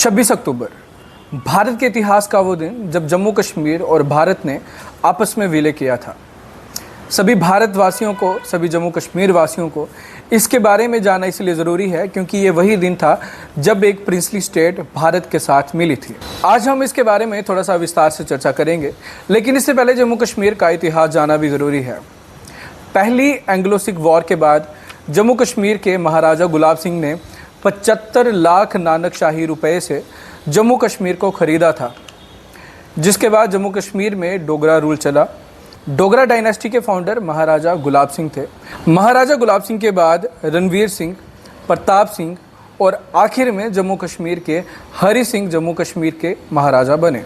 26 अक्टूबर भारत के इतिहास का वो दिन जब जम्मू कश्मीर और भारत ने आपस में विलय किया था। सभी भारतवासियों को, सभी जम्मू कश्मीर वासियों को इसके बारे में जानना इसलिए ज़रूरी है क्योंकि ये वही दिन था जब एक प्रिंसली स्टेट भारत के साथ मिली थी। आज हम इसके बारे में थोड़ा सा विस्तार से चर्चा करेंगे, लेकिन इससे पहले जम्मू कश्मीर का इतिहास जानना भी ज़रूरी है। पहली एंग्लो सिख वॉर के बाद जम्मू कश्मीर के महाराजा गुलाब सिंह ने 75 लाख नानकशाही रुपए से जम्मू कश्मीर को ख़रीदा था, जिसके बाद जम्मू कश्मीर में डोगरा रूल चला। डोगरा डायनेस्टी के फाउंडर महाराजा गुलाब सिंह थे। महाराजा गुलाब सिंह के बाद रणवीर सिंह, प्रताप सिंह और आखिर में जम्मू कश्मीर के हरि सिंह जम्मू कश्मीर के महाराजा बने।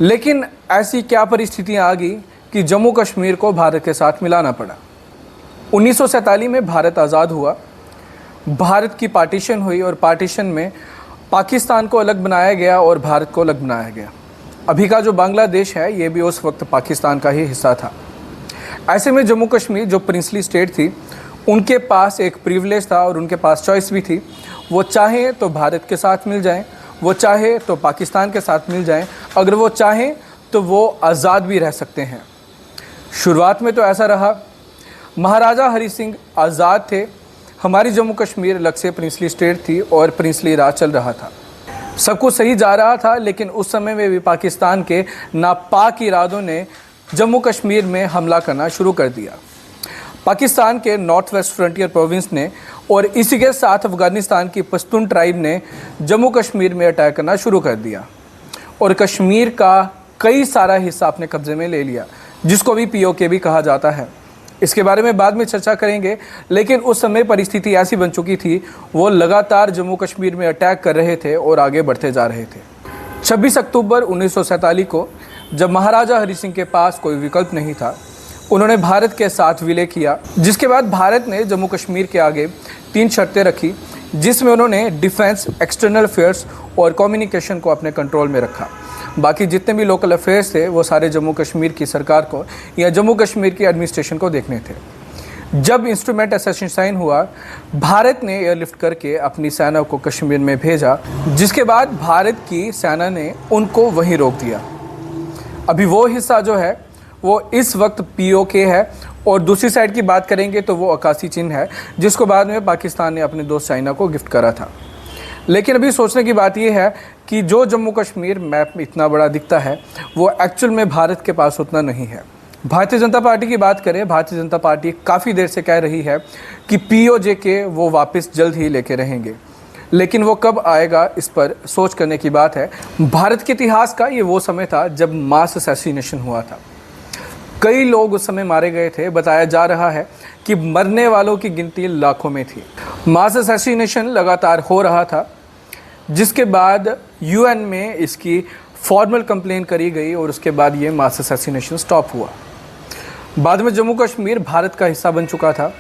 लेकिन ऐसी क्या परिस्थितियां आ गई कि जम्मू कश्मीर को भारत के साथ मिलाना पड़ा। 1947 में भारत आज़ाद हुआ, भारत की पार्टीशन हुई और पार्टीशन में पाकिस्तान को अलग बनाया गया और भारत को अलग बनाया गया। अभी का जो बांग्लादेश है ये भी उस वक्त पाकिस्तान का ही हिस्सा था। ऐसे में जम्मू कश्मीर जो प्रिंसली स्टेट थी, उनके पास एक प्रिविलेज था और उनके पास चॉइस भी थी। वो चाहे तो भारत के साथ मिल जाएं, वो चाहे तो पाकिस्तान के साथ मिल जाएं, अगर वो चाहें तो वो आज़ाद भी रह सकते हैं। शुरुआत में तो ऐसा रहा। महाराजा हरि सिंह आज़ाद थे। हमारी जम्मू कश्मीर अलग से प्रिंसली स्टेट थी और प्रिंसली राज चल रहा था। सब कुछ सही जा रहा था, लेकिन उस समय में भी पाकिस्तान के नापाक इरादों ने जम्मू कश्मीर में हमला करना शुरू कर दिया। पाकिस्तान के नॉर्थ वेस्ट फ्रंटियर प्रोविंस ने और इसी के साथ अफ़गानिस्तान की पश्तून ट्राइब ने जम्मू कश्मीर में अटैक करना शुरू कर दिया और कश्मीर का कई सारा हिस्सा अपने कब्ज़े में ले लिया, जिसको भी POK भी कहा जाता है। इसके बारे में बाद में चर्चा करेंगे, लेकिन उस समय परिस्थिति ऐसी बन चुकी थी, वो लगातार जम्मू कश्मीर में अटैक कर रहे थे और आगे बढ़ते जा रहे थे। 26 अक्टूबर 1947 को जब महाराजा हरि सिंह के पास कोई विकल्प नहीं था, उन्होंने भारत के साथ विलय किया, जिसके बाद भारत ने जम्मू कश्मीर के आगे 3 शर्तें रखी, जिसमें उन्होंने डिफेंस, एक्सटर्नल अफेयर्स और कम्युनिकेशन को अपने कंट्रोल में रखा। बाकी जितने भी लोकल अफेयर्स थे वो सारे जम्मू कश्मीर की सरकार को या जम्मू कश्मीर की एडमिनिस्ट्रेशन को देखने थे। जब इंस्ट्रूमेंट एसेशन साइन हुआ, भारत ने एयरलिफ्ट करके अपनी सेना को कश्मीर में भेजा, जिसके बाद भारत की सेना ने उनको वहीं रोक दिया। अभी वो हिस्सा जो है वो इस वक्त POK है और दूसरी साइड की बात करेंगे तो वो आकाशी चिन्ह है, जिसको बाद में पाकिस्तान ने अपने दोस्त चाइना को गिफ्ट करा था। लेकिन अभी सोचने की बात यह है कि जो जम्मू कश्मीर मैप में इतना बड़ा दिखता है वो एक्चुअल में भारत के पास उतना नहीं है। भारतीय जनता पार्टी की बात करें, भारतीय जनता पार्टी काफ़ी देर से कह रही है कि POK वो वापस जल्द ही लेके रहेंगे, लेकिन वो कब आएगा इस पर सोच करने की बात है। भारत के इतिहास का ये वो समय था जब मास असैसिनेशन हुआ था। कई लोग उस समय मारे गए थे। बताया जा रहा है कि मरने वालों की गिनती लाखों में थी। मास असैसिनेशन लगातार हो रहा था, जिसके बाद UN में इसकी फॉर्मल कंप्लेन करी गई और उसके बाद ये मास असैसिनेशन स्टॉप हुआ। बाद में जम्मू कश्मीर भारत का हिस्सा बन चुका था।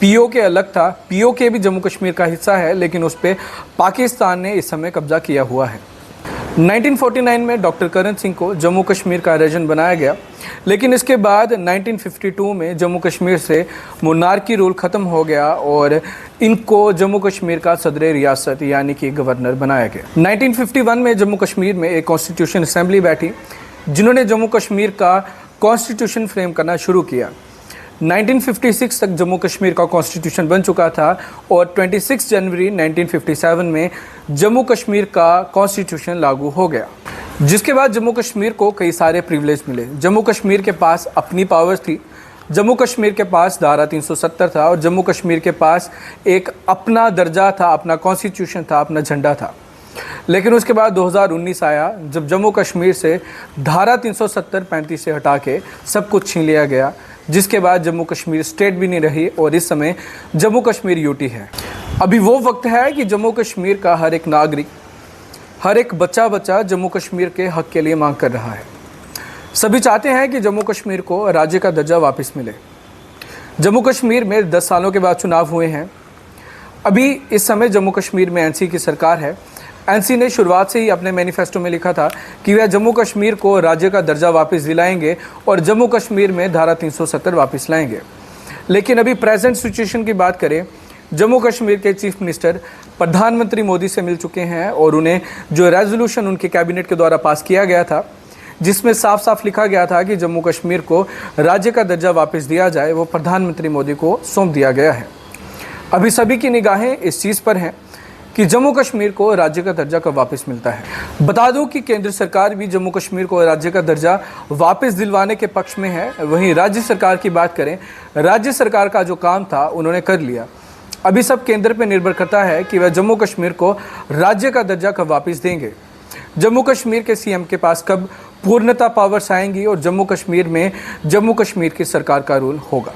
POK अलग था। POK भी जम्मू कश्मीर का हिस्सा है, लेकिन उस पर पाकिस्तान ने इस समय कब्जा किया हुआ है। 1949 में डॉक्टर करण सिंह को जम्मू कश्मीर का रीजन बनाया गया, लेकिन इसके बाद 1952 में जम्मू कश्मीर से मोनार्की रूल ख़त्म हो गया और इनको जम्मू कश्मीर का सदर रियासत यानी कि गवर्नर बनाया गया। 1951 में जम्मू कश्मीर में एक कॉन्स्टिट्यूशन असेंबली बैठी, जिन्होंने जम्मू कश्मीर का कॉन्स्टिट्यूशन फ्रेम करना शुरू किया। 1956 तक जम्मू कश्मीर का कॉन्स्टिट्यूशन बन चुका था और 26 जनवरी 1957 में जम्मू कश्मीर का कॉन्स्टिट्यूशन लागू हो गया, जिसके बाद जम्मू कश्मीर को कई सारे प्रिविलेज मिले। जम्मू कश्मीर के पास अपनी पावर्स थी, जम्मू कश्मीर के पास धारा 370 था और जम्मू कश्मीर के पास एक अपना दर्जा था, अपना कॉन्स्टिट्यूशन था, अपना झंडा था। लेकिन उसके बाद 2019 आया, जब जम्मू कश्मीर से धारा 370-35 से हटा के सब कुछ छीन लिया गया, जिसके बाद जम्मू कश्मीर स्टेट भी नहीं रही और इस समय जम्मू कश्मीर UT है। अभी वो वक्त है कि जम्मू कश्मीर का हर एक नागरिक, हर एक बच्चा जम्मू कश्मीर के हक के लिए मांग कर रहा है। सभी चाहते हैं कि जम्मू कश्मीर को राज्य का दर्जा वापस मिले। जम्मू कश्मीर में 10 सालों के बाद चुनाव हुए हैं। अभी इस समय जम्मू कश्मीर में NC की सरकार है। NC ने शुरुआत से ही अपने मैनिफेस्टो में लिखा था कि वह जम्मू कश्मीर को राज्य का दर्जा वापस दिलाएंगे और जम्मू कश्मीर में धारा 370 वापस लाएंगे। लेकिन अभी प्रेजेंट सिचुएशन की बात करें, जम्मू कश्मीर के चीफ मिनिस्टर प्रधानमंत्री मोदी से मिल चुके हैं और उन्हें जो रेजोल्यूशन उनके कैबिनेट के द्वारा पास किया गया था, जिसमें साफ साफ लिखा गया था कि जम्मू कश्मीर को राज्य का दर्जा वापस दिया जाए, वो प्रधानमंत्री मोदी को सौंप दिया गया है। अभी सभी की निगाहें इस चीज़ पर हैं कि जम्मू कश्मीर को राज्य का दर्जा कब वापस मिलता है। बता दूं कि केंद्र सरकार भी जम्मू कश्मीर को राज्य का दर्जा वापस दिलवाने के पक्ष में है। वहीं राज्य सरकार की बात करें, राज्य सरकार का जो काम था उन्होंने कर लिया। अभी सब केंद्र पर निर्भर करता है कि वह जम्मू कश्मीर को राज्य का दर्जा कब वापस देंगे। जम्मू कश्मीर के सीएम के पास कब पूर्णता पावर्स आएंगी और जम्मू कश्मीर में जम्मू कश्मीर की सरकार का रूल होगा।